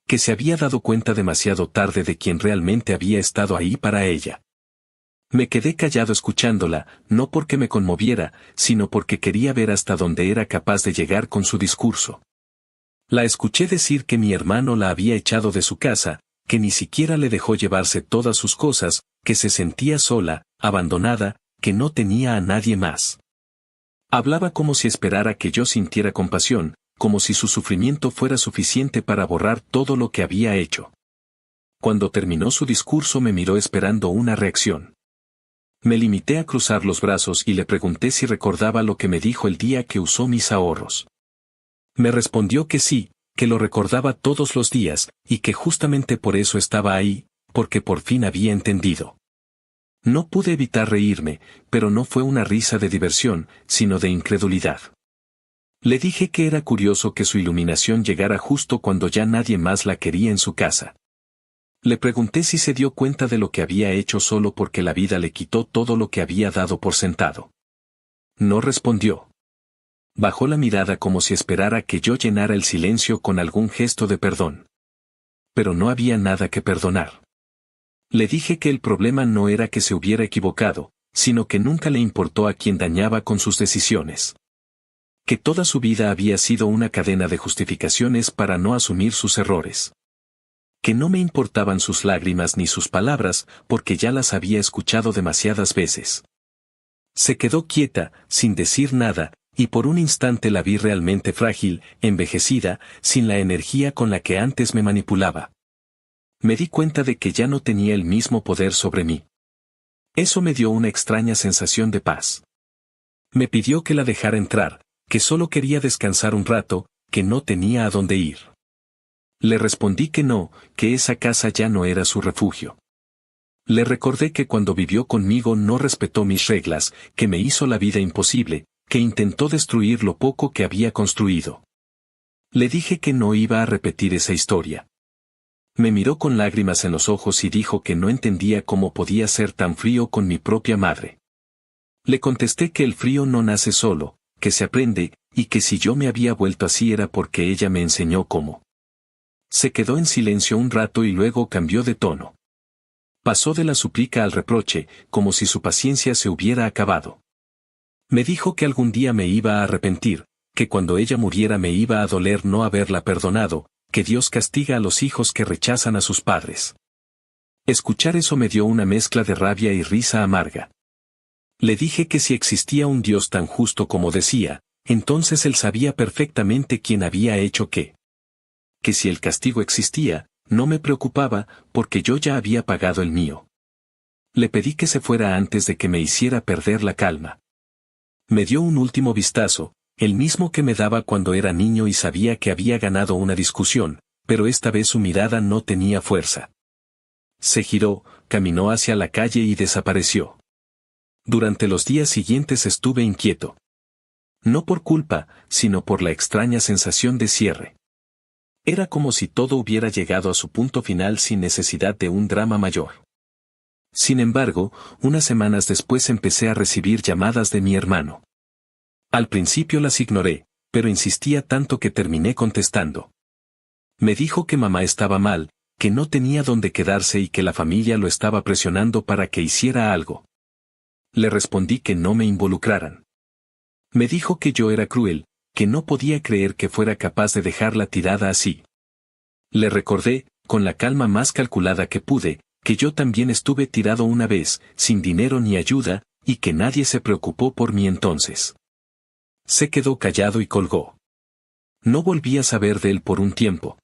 Que se había dado cuenta demasiado tarde de quién realmente había estado ahí para ella. Me quedé callado escuchándola, no porque me conmoviera, sino porque quería ver hasta dónde era capaz de llegar con su discurso. La escuché decir que mi hermano la había echado de su casa, que ni siquiera le dejó llevarse todas sus cosas, que se sentía sola, abandonada, que no tenía a nadie más. Hablaba como si esperara que yo sintiera compasión, como si su sufrimiento fuera suficiente para borrar todo lo que había hecho. Cuando terminó su discurso me miró esperando una reacción. Me limité a cruzar los brazos y le pregunté si recordaba lo que me dijo el día que usó mis ahorros. Me respondió que sí, que lo recordaba todos los días, y que justamente por eso estaba ahí, porque por fin había entendido. No pude evitar reírme, pero no fue una risa de diversión, sino de incredulidad. Le dije que era curioso que su iluminación llegara justo cuando ya nadie más la quería en su casa. Le pregunté si se dio cuenta de lo que había hecho solo porque la vida le quitó todo lo que había dado por sentado. No respondió. Bajó la mirada como si esperara que yo llenara el silencio con algún gesto de perdón. Pero no había nada que perdonar. Le dije que el problema no era que se hubiera equivocado, sino que nunca le importó a quien dañaba con sus decisiones. Que toda su vida había sido una cadena de justificaciones para no asumir sus errores. Que no me importaban sus lágrimas ni sus palabras, porque ya las había escuchado demasiadas veces. Se quedó quieta, sin decir nada, y por un instante la vi realmente frágil, envejecida, sin la energía con la que antes me manipulaba. Me di cuenta de que ya no tenía el mismo poder sobre mí. Eso me dio una extraña sensación de paz. Me pidió que la dejara entrar, que solo quería descansar un rato, que no tenía a dónde ir. Le respondí que no, que esa casa ya no era su refugio. Le recordé que cuando vivió conmigo no respetó mis reglas, que me hizo la vida imposible, que intentó destruir lo poco que había construido. Le dije que no iba a repetir esa historia. Me miró con lágrimas en los ojos y dijo que no entendía cómo podía ser tan frío con mi propia madre. Le contesté que el frío no nace solo, que se aprende, y que si yo me había vuelto así era porque ella me enseñó cómo. Se quedó en silencio un rato y luego cambió de tono. Pasó de la súplica al reproche, como si su paciencia se hubiera acabado. Me dijo que algún día me iba a arrepentir, que cuando ella muriera me iba a doler no haberla perdonado, que Dios castiga a los hijos que rechazan a sus padres. Escuchar eso me dio una mezcla de rabia y risa amarga. Le dije que si existía un Dios tan justo como decía, entonces él sabía perfectamente quién había hecho qué. Que si el castigo existía, no me preocupaba, porque yo ya había pagado el mío. Le pedí que se fuera antes de que me hiciera perder la calma. Me dio un último vistazo, el mismo que me daba cuando era niño y sabía que había ganado una discusión, pero esta vez su mirada no tenía fuerza. Se giró, caminó hacia la calle y desapareció. Durante los días siguientes estuve inquieto. No por culpa, sino por la extraña sensación de cierre. Era como si todo hubiera llegado a su punto final sin necesidad de un drama mayor. Sin embargo, unas semanas después empecé a recibir llamadas de mi hermano. Al principio las ignoré, pero insistía tanto que terminé contestando. Me dijo que mamá estaba mal, que no tenía dónde quedarse y que la familia lo estaba presionando para que hiciera algo. Le respondí que no me involucraran. Me dijo que yo era cruel, que no podía creer que fuera capaz de dejarla tirada así. Le recordé, con la calma más calculada que pude, que yo también estuve tirado una vez, sin dinero ni ayuda, y que nadie se preocupó por mí entonces. Se quedó callado y colgó. No volví a saber de él por un tiempo.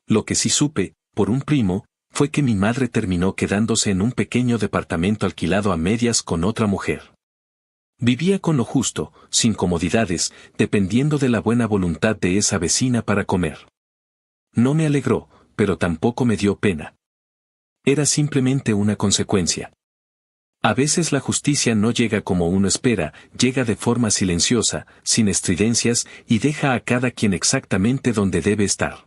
Lo que sí supe, por un primo, fue que mi madre terminó quedándose en un pequeño departamento alquilado a medias con otra mujer. Vivía con lo justo, sin comodidades, dependiendo de la buena voluntad de esa vecina para comer. No me alegró, pero tampoco me dio pena. Era simplemente una consecuencia. A veces la justicia no llega como uno espera, llega de forma silenciosa, sin estridencias, y deja a cada quien exactamente donde debe estar.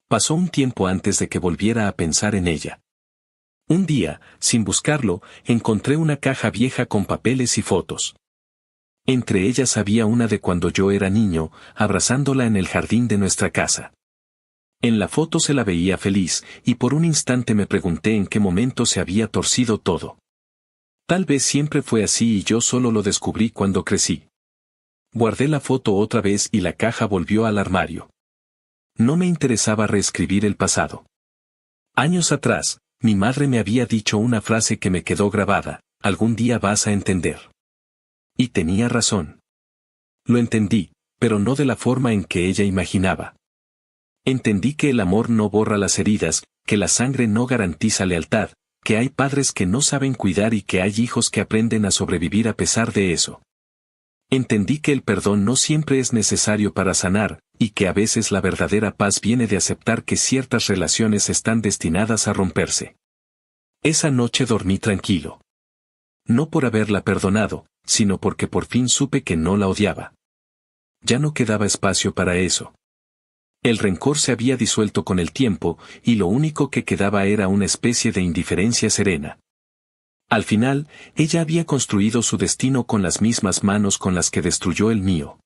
Pasó un tiempo antes de que volviera a pensar en ella. Un día, sin buscarlo, encontré una caja vieja con papeles y fotos. Entre ellas había una de cuando yo era niño, abrazándola en el jardín de nuestra casa. En la foto se la veía feliz, y por un instante me pregunté en qué momento se había torcido todo. Tal vez siempre fue así y yo solo lo descubrí cuando crecí. Guardé la foto otra vez y la caja volvió al armario. No me interesaba reescribir el pasado. Años atrás, mi madre me había dicho una frase que me quedó grabada: algún día vas a entender. Y tenía razón. Lo entendí, pero no de la forma en que ella imaginaba. Entendí que el amor no borra las heridas, que la sangre no garantiza lealtad, que hay padres que no saben cuidar y que hay hijos que aprenden a sobrevivir a pesar de eso. Entendí que el perdón no siempre es necesario para sanar, y que a veces la verdadera paz viene de aceptar que ciertas relaciones están destinadas a romperse. Esa noche dormí tranquilo. No por haberla perdonado, sino porque por fin supe que no la odiaba. Ya no quedaba espacio para eso. El rencor se había disuelto con el tiempo, y lo único que quedaba era una especie de indiferencia serena. Al final, ella había construido su destino con las mismas manos con las que destruyó el mío.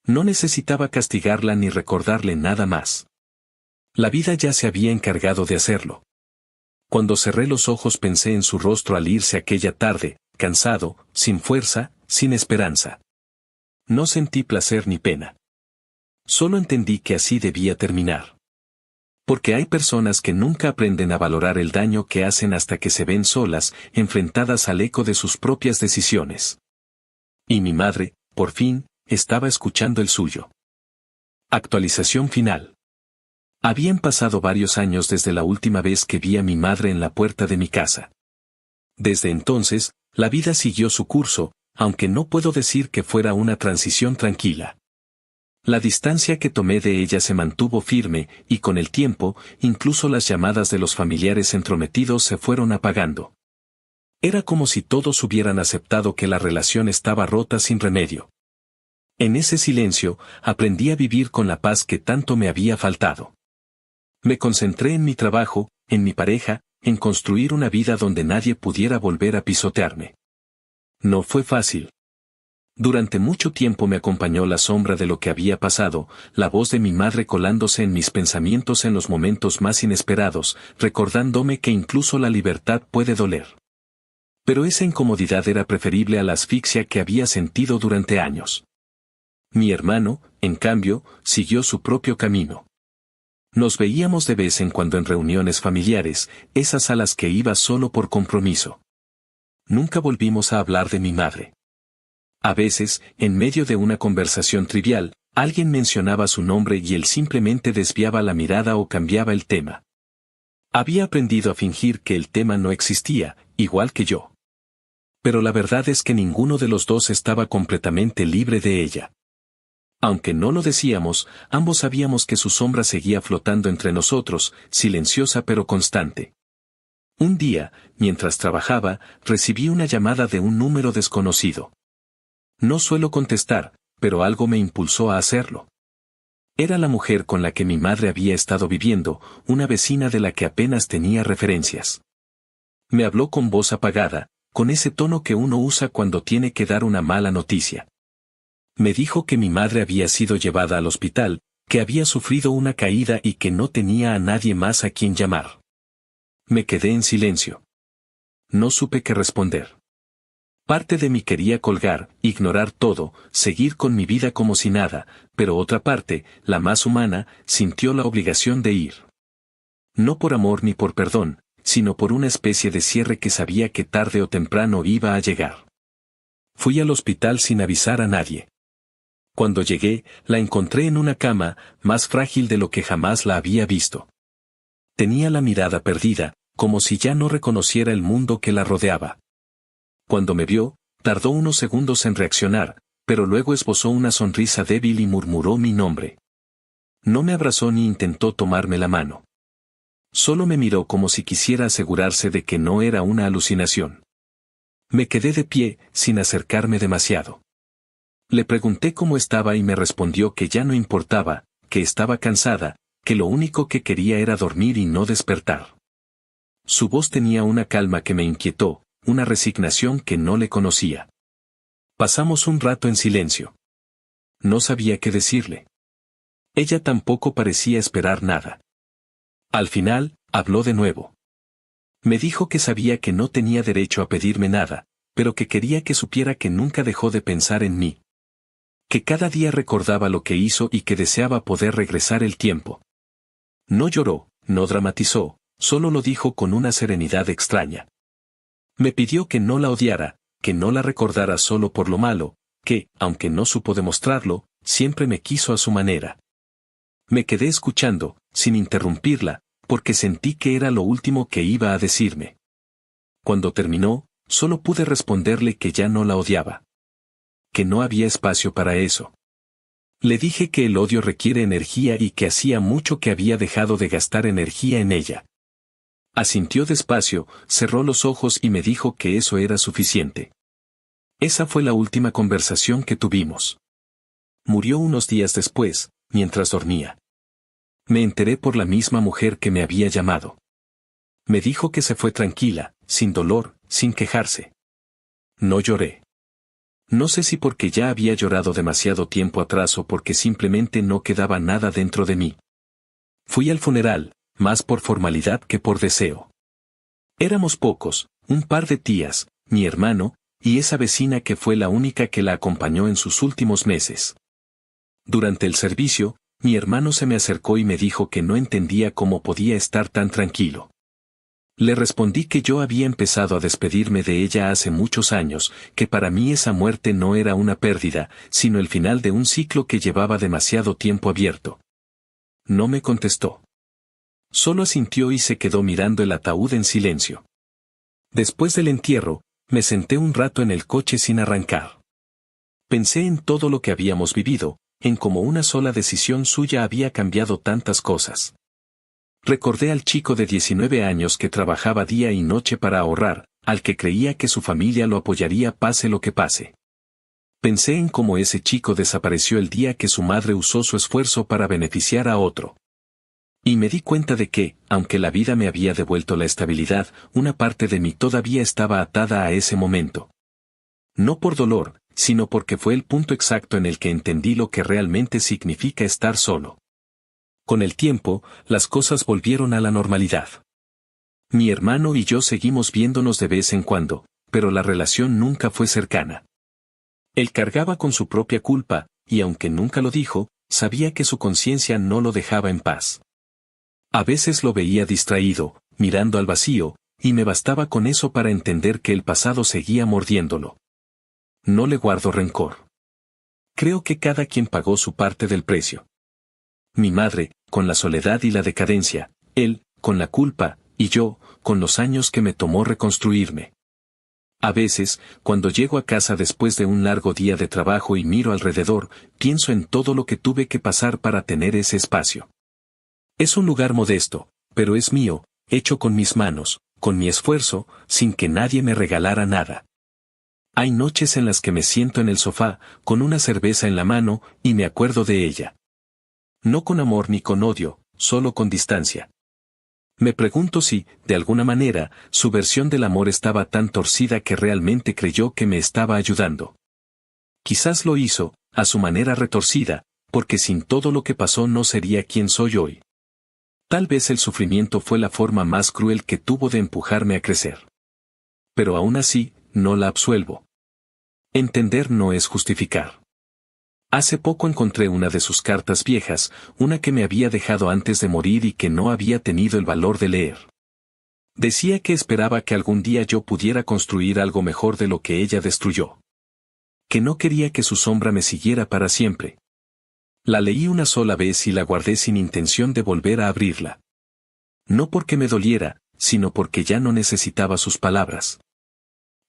No necesitaba castigarla ni recordarle nada más. La vida ya se había encargado de hacerlo. Cuando cerré los ojos pensé en su rostro al irse aquella tarde, cansado, sin fuerza, sin esperanza. No sentí placer ni pena. Solo entendí que así debía terminar. Porque hay personas que nunca aprenden a valorar el daño que hacen hasta que se ven solas, enfrentadas al eco de sus propias decisiones. Y mi madre, por fin, estaba escuchando el suyo. Actualización final. Habían pasado varios años desde la última vez que vi a mi madre en la puerta de mi casa. Desde entonces, la vida siguió su curso, aunque no puedo decir que fuera una transición tranquila. La distancia que tomé de ella se mantuvo firme, y con el tiempo, incluso las llamadas de los familiares entrometidos se fueron apagando. Era como si todos hubieran aceptado que la relación estaba rota sin remedio. En ese silencio, aprendí a vivir con la paz que tanto me había faltado. Me concentré en mi trabajo, en mi pareja, en construir una vida donde nadie pudiera volver a pisotearme. No fue fácil. Durante mucho tiempo me acompañó la sombra de lo que había pasado, la voz de mi madre colándose en mis pensamientos en los momentos más inesperados, recordándome que incluso la libertad puede doler. Pero esa incomodidad era preferible a la asfixia que había sentido durante años. Mi hermano, en cambio, siguió su propio camino. Nos veíamos de vez en cuando en reuniones familiares, esas a las que iba solo por compromiso. Nunca volvimos a hablar de mi madre. A veces, en medio de una conversación trivial, alguien mencionaba su nombre y él simplemente desviaba la mirada o cambiaba el tema. Había aprendido a fingir que el tema no existía, igual que yo. Pero la verdad es que ninguno de los dos estaba completamente libre de ella. Aunque no lo decíamos, ambos sabíamos que su sombra seguía flotando entre nosotros, silenciosa pero constante. Un día, mientras trabajaba, recibí una llamada de un número desconocido. No suelo contestar, pero algo me impulsó a hacerlo. Era la mujer con la que mi madre había estado viviendo, una vecina de la que apenas tenía referencias. Me habló con voz apagada, con ese tono que uno usa cuando tiene que dar una mala noticia. Me dijo que mi madre había sido llevada al hospital, que había sufrido una caída y que no tenía a nadie más a quien llamar. Me quedé en silencio. No supe qué responder. Parte de mí quería colgar, ignorar todo, seguir con mi vida como si nada, pero otra parte, la más humana, sintió la obligación de ir. No por amor ni por perdón, sino por una especie de cierre que sabía que tarde o temprano iba a llegar. Fui al hospital sin avisar a nadie. Cuando llegué, la encontré en una cama, más frágil de lo que jamás la había visto. Tenía la mirada perdida, como si ya no reconociera el mundo que la rodeaba. Cuando me vio, tardó unos segundos en reaccionar, pero luego esbozó una sonrisa débil y murmuró mi nombre. No me abrazó ni intentó tomarme la mano. Solo me miró como si quisiera asegurarse de que no era una alucinación. Me quedé de pie, sin acercarme demasiado. Le pregunté cómo estaba y me respondió que ya no importaba, que estaba cansada, que lo único que quería era dormir y no despertar. Su voz tenía una calma que me inquietó, una resignación que no le conocía. Pasamos un rato en silencio. No sabía qué decirle. Ella tampoco parecía esperar nada. Al final, habló de nuevo. Me dijo que sabía que no tenía derecho a pedirme nada, pero que quería que supiera que nunca dejó de pensar en mí. Que cada día recordaba lo que hizo y que deseaba poder regresar el tiempo. No lloró, no dramatizó, solo lo dijo con una serenidad extraña. Me pidió que no la odiara, que no la recordara solo por lo malo, que, aunque no supo demostrarlo, siempre me quiso a su manera. Me quedé escuchando, sin interrumpirla, porque sentí que era lo último que iba a decirme. Cuando terminó, solo pude responderle que ya no la odiaba. Que no había espacio para eso. Le dije que el odio requiere energía y que hacía mucho que había dejado de gastar energía en ella. Asintió despacio, cerró los ojos y me dijo que eso era suficiente. Esa fue la última conversación que tuvimos. Murió unos días después, mientras dormía. Me enteré por la misma mujer que me había llamado. Me dijo que se fue tranquila, sin dolor, sin quejarse. No lloré. No sé si porque ya había llorado demasiado tiempo atrás o porque simplemente no quedaba nada dentro de mí. Fui al funeral, más por formalidad que por deseo. Éramos pocos, un par de tías, mi hermano, y esa vecina que fue la única que la acompañó en sus últimos meses. Durante el servicio, mi hermano se me acercó y me dijo que no entendía cómo podía estar tan tranquilo. Le respondí que yo había empezado a despedirme de ella hace muchos años, que para mí esa muerte no era una pérdida, sino el final de un ciclo que llevaba demasiado tiempo abierto. No me contestó. Solo asintió y se quedó mirando el ataúd en silencio. Después del entierro, me senté un rato en el coche sin arrancar. Pensé en todo lo que habíamos vivido, en cómo una sola decisión suya había cambiado tantas cosas. Recordé al chico de 19 años que trabajaba día y noche para ahorrar, al que creía que su familia lo apoyaría pase lo que pase. Pensé en cómo ese chico desapareció el día que su madre usó su esfuerzo para beneficiar a otro. Y me di cuenta de que, aunque la vida me había devuelto la estabilidad, una parte de mí todavía estaba atada a ese momento. No por dolor, sino porque fue el punto exacto en el que entendí lo que realmente significa estar solo. Con el tiempo, las cosas volvieron a la normalidad. Mi hermano y yo seguimos viéndonos de vez en cuando, pero la relación nunca fue cercana. Él cargaba con su propia culpa, y aunque nunca lo dijo, sabía que su conciencia no lo dejaba en paz. A veces lo veía distraído, mirando al vacío, y me bastaba con eso para entender que el pasado seguía mordiéndolo. No le guardo rencor. Creo que cada quien pagó su parte del precio. Mi madre, con la soledad y la decadencia, él, con la culpa, y yo, con los años que me tomó reconstruirme. A veces, cuando llego a casa después de un largo día de trabajo y miro alrededor, pienso en todo lo que tuve que pasar para tener ese espacio. Es un lugar modesto, pero es mío, hecho con mis manos, con mi esfuerzo, sin que nadie me regalara nada. Hay noches en las que me siento en el sofá, con una cerveza en la mano, y me acuerdo de ella. No con amor ni con odio, solo con distancia. Me pregunto si, de alguna manera, su versión del amor estaba tan torcida que realmente creyó que me estaba ayudando. Quizás lo hizo, a su manera retorcida, porque sin todo lo que pasó no sería quien soy hoy. Tal vez el sufrimiento fue la forma más cruel que tuvo de empujarme a crecer. Pero aún así, no la absuelvo. Entender no es justificar. Hace poco encontré una de sus cartas viejas, una que me había dejado antes de morir y que no había tenido el valor de leer. Decía que esperaba que algún día yo pudiera construir algo mejor de lo que ella destruyó. Que no quería que su sombra me siguiera para siempre. La leí una sola vez y la guardé sin intención de volver a abrirla. No porque me doliera, sino porque ya no necesitaba sus palabras.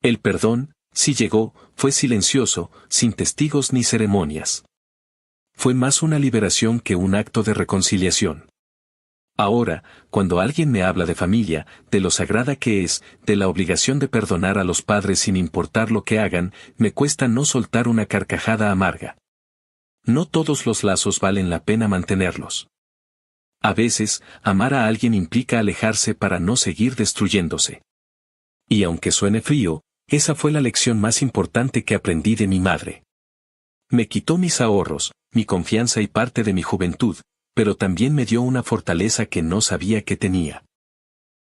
El perdón, si llegó, fue silencioso, sin testigos ni ceremonias. Fue más una liberación que un acto de reconciliación. Ahora, cuando alguien me habla de familia, de lo sagrada que es, de la obligación de perdonar a los padres sin importar lo que hagan, me cuesta no soltar una carcajada amarga. No todos los lazos valen la pena mantenerlos. A veces, amar a alguien implica alejarse para no seguir destruyéndose. Y aunque suene frío, esa fue la lección más importante que aprendí de mi madre. Me quitó mis ahorros, mi confianza y parte de mi juventud, pero también me dio una fortaleza que no sabía que tenía.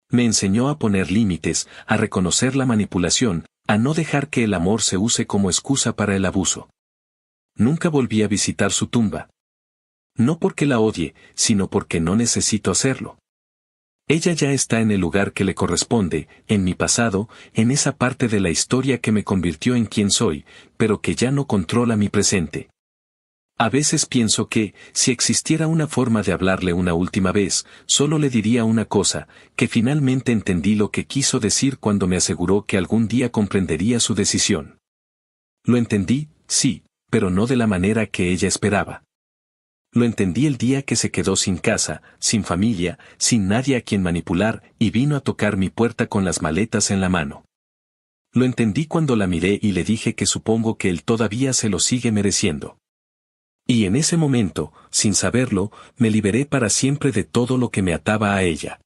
Me enseñó a poner límites, a reconocer la manipulación, a no dejar que el amor se use como excusa para el abuso. Nunca volví a visitar su tumba. No porque la odie, sino porque no necesito hacerlo. Ella ya está en el lugar que le corresponde, en mi pasado, en esa parte de la historia que me convirtió en quien soy, pero que ya no controla mi presente. A veces pienso que, si existiera una forma de hablarle una última vez, solo le diría una cosa, que finalmente entendí lo que quiso decir cuando me aseguró que algún día comprendería su decisión. Lo entendí, sí, pero no de la manera que ella esperaba. Lo entendí el día que se quedó sin casa, sin familia, sin nadie a quien manipular, y vino a tocar mi puerta con las maletas en la mano. Lo entendí cuando la miré y le dije que supongo que él todavía se lo sigue mereciendo. Y en ese momento, sin saberlo, me liberé para siempre de todo lo que me ataba a ella.